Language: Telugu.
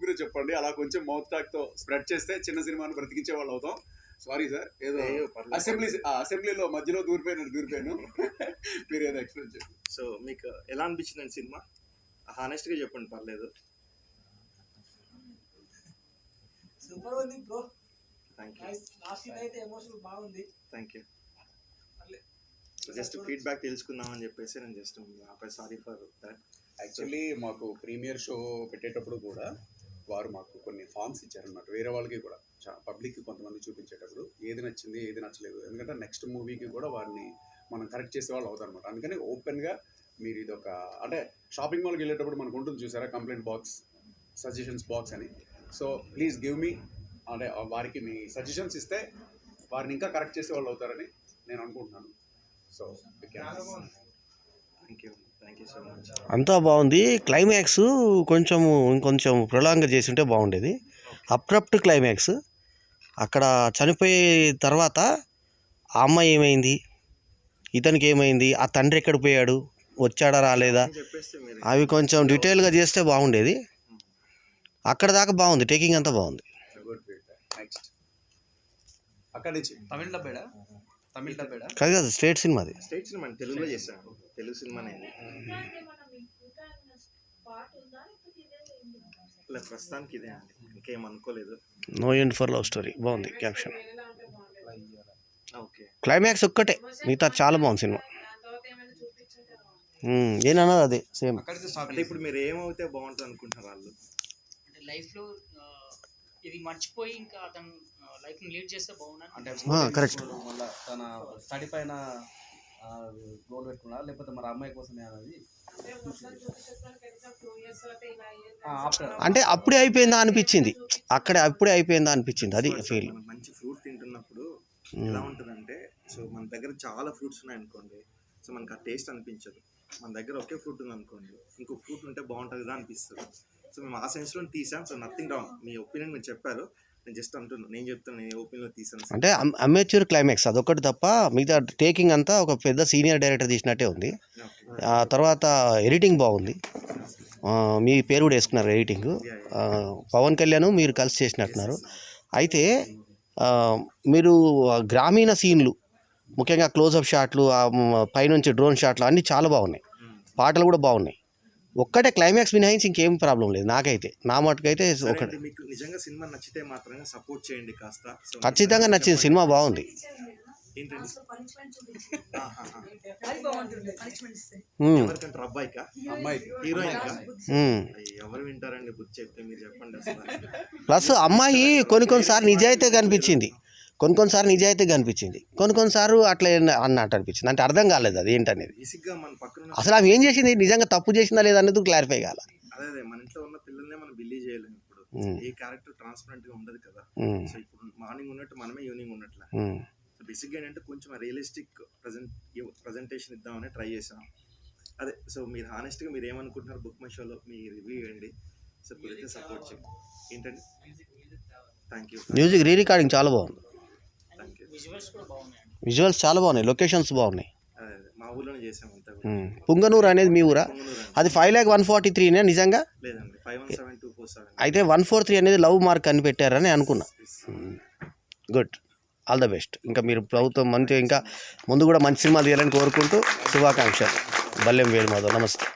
ఊపిరి చెప్పండి. అలా కొంచెం మౌత్ టాక్తో స్ప్రెడ్ చేస్తే చిన్న సినిమాని బ్రతికించే వాళ్ళు అవుతాం. సారీ సార్, ఏదో అసెంబ్లీలో మధ్యలో దూరిపోయాను. మీరు ఏదో ఎక్స్ప్లెయిన్ చేయండి. సో మీకు ఎలా అనిపించింది సినిమా? హానెస్ట్గా చెప్పండి, పర్లేదు. సూపర్ ఉంది bro. Thank you. Last scene అయితే ఎమోషనల్ బాగుంది. Thank you. జస్ట్ ఫీడ్బ్యాక్ తెలుసుకుందామని చెప్పేసి నేను just sorry for that. Actually మాకు ప్రీమియర్ షో పెట్టేటప్పుడు కూడా వారు మాకు కొన్ని ఫామ్స్ ఇచ్చారనమాట. వేరే వాళ్ళకి కూడా పబ్లిక్కి కొంతమంది చూపించేటప్పుడు ఏది నచ్చింది ఏది నచ్చలేదు, ఎందుకంటే నెక్స్ట్ మూవీకి కూడా వారిని మనం కరెక్ట్ చేసే వాళ్ళు అవుతారు అనమాట. అందుకని ఓపెన్గా మీరు ఇది ఒక అంటే షాపింగ్ మాల్కి వెళ్ళేటప్పుడు మనకు ఉంటుంది చూసారా, కంప్లైంట్ బాక్స్, సజెషన్స్ బాక్స్ అని. సో ప్లీజ్ గివ్ మీ అంటే వారికి మీ సజెషన్స్ ఇస్తే వారిని ఇంకా కరెక్ట్ చేసే వాళ్ళు అవుతారని నేను అనుకుంటున్నాను. So thank you so much. అంతా బాగుంది. క్లైమాక్స్ ఇంకొంచెం ప్రొలాంగ్ చేసి ఉంటే బాగుండేది. అప్రప్ట్ క్లైమాక్స్. అక్కడ చనిపోయే తర్వాత ఆ అమ్మాయి ఏమైంది, ఇతనికి ఏమైంది, ఆ తండ్రి ఎక్కడ పోయాడు, వచ్చాడా రాలేదా, అవి కొంచెం డీటెయిల్గా చేస్తే బాగుండేది. అక్కడ దాకా బాగుంది, టేకింగ్ అంతా బాగుంది. కాదు స్టేట్ సినిమాది. స్టేట్ సినిమా తెలుగులో చేశాను, తెలుగు సినిమా ప్రస్తుతానికి ఇదే అండి, ఇంకేం అనుకోలేదు. No end for love story బాగుంది క్యాప్షన్. ఓకే, క్లైమాక్స్ ఒక్కటే, మిగతా చాలా బాగుంది సినిమా. ఏనన్నది అదే సేమ్. అంటే ఇప్పుడు మీరు ఏమవుతే బాగుంటుంది అనుకుంటున్నారు వాళ్ళు? అంటే లైఫ్లో ఇది మర్చిపోయి ఇంకా అతను లైఫ్ లీడ్ చేస్తే బాగున్నాను అంటే కరెక్ట్. మళ్ళీ తన స్టడీ పైన గోల్ పెట్టుకున్నారా లేకపోతే మరి అమ్మాయి కోసమే అనేది అంటే అప్పుడే అయిపోయిందా అనిపించింది, అప్పుడే అయిపోయిందా అనిపించింది, అది ఫీల్. మంచి ఫ్రూట్ తింటున్నప్పుడు ఎలా ఉంటుందంటే, సో మన దగ్గర చాలా ఫ్రూట్స్ ఉన్నాయి అనుకోండి, సో మనకు ఆ టేస్ట్ అనిపించదు. మన దగ్గర ఒకే ఫ్రూట్ ఉంది అనుకోండి, ఇంకో ఫ్రూట్ ఉంటే బాగుంటుంది కదా అనిపిస్తుంది. సో మేము ఆ సెన్స్లో తీసాం. సో నథింగ్ రాంగ్, మీ ఒపీనియన్ మీరు చెప్పారు, నేను జస్ట్ అంటున్నాను, నేను చెప్తాను నేను ఒపీనియన్లో తీసాను. అంటే అమెచ్యూర్ క్లైమాక్స్ అదొకటి తప్ప మిగతా టేకింగ్ అంతా ఒక పెద్ద సీనియర్ డైరెక్టర్ తీసినట్టే ఉంది. ఆ తర్వాత ఎడిటింగ్ బాగుంది, మీ పేరు కూడా వేసుకున్నారు ఎడిటింగ్. పవన్ కళ్యాణ్ మీరు కలిసి చేసినట్టున్నారు. అయితే మీరు గ్రామీణ సీన్లు, ముఖ్యంగా క్లోజప్ షాట్లు, పైనుంచి డ్రోన్ షాట్లు అన్నీ చాలా బాగున్నాయి. పాటలు కూడా బాగున్నాయి. ఒక్కటే క్లైమాక్స్ మినహాయించి ఇంకేం ప్రాబ్లం లేదు నాకైతే, నా మటుకైతే ఒకటే. మీకు నిజంగా సినిమా నచ్చితే మాత్రమే సపోర్ట్ చేయండి కాస్త. ఖచ్చితంగా నచ్చింది, సినిమా బాగుంది. ఎవరికంటారు, అబ్బాయికా హీరోయిన్కా? ఎవరు వింటారండి, బుద్ధి చెప్తే మీరు చెప్పండి అసలు. ప్లస్ అమ్మాయి కొన్నిసార్లు నిజాయితీ కనిపించింది, కొన్నిసార్లు కొన్నిసార్లు అట్లా అన్నట్టు అనిపించింది. అంటే అర్థం కాలేదు అది ఏంటనేది. అసలు ఆమె ఏం చేసింది, నిజంగా తప్పు చేసిందా లేదా అనేది క్లారిఫై కావాలి. అదే మన ఇంట్లో ఉన్న పిల్లల్నే మనం బిలీవ్ చేయలేము. ఇప్పుడు ఏ క్యారెక్టర్ ట్రాన్స్పరెంట్ గా ఉండదు కదా. సో ఇప్పుడు మార్నింగ్ ఉన్నట్టు మనమే ఈవినింగ్ ఉన్నట్ల. సో బేసిక్గా ఏంటంటే కొంచెం రియలిస్టిక్ ప్రజెంటేషన్ ఇద్దామని ట్రై చేసాం. అదే, సో మీరు హానెస్ట్గా మీరు ఏమనుకుంటున్నారు, బుక్ మై షోలో మీ రివ్యూ ఇవ్వండి. సో కుదిరితే సపోర్ట్ చేయండి. ఏంటండి, thank you. Music re recording చాలా బాగుంది, విజువల్స్ చాలా బాగున్నాయి, లొకేషన్స్ బాగున్నాయి. మా ఊర్లోనే చేసాం అంతా. పుంగనూరు అనేది మీ ఊరా? అది 5,143 నిజంగా? లేదండి, 517247. అయితే 143 అనేది లవ్ మార్క్ అని పెట్టారని అనుకున్నా. Good, all the best. ఇంకా మీరు ప్రభుత్వం మంచి ఇంకా ముందు కూడా మంచి సినిమాలు తీయాలని కోరుకుంటూ శుభాకాంక్షలు. బల్లెం వేణుమాధవ్, నమస్తే.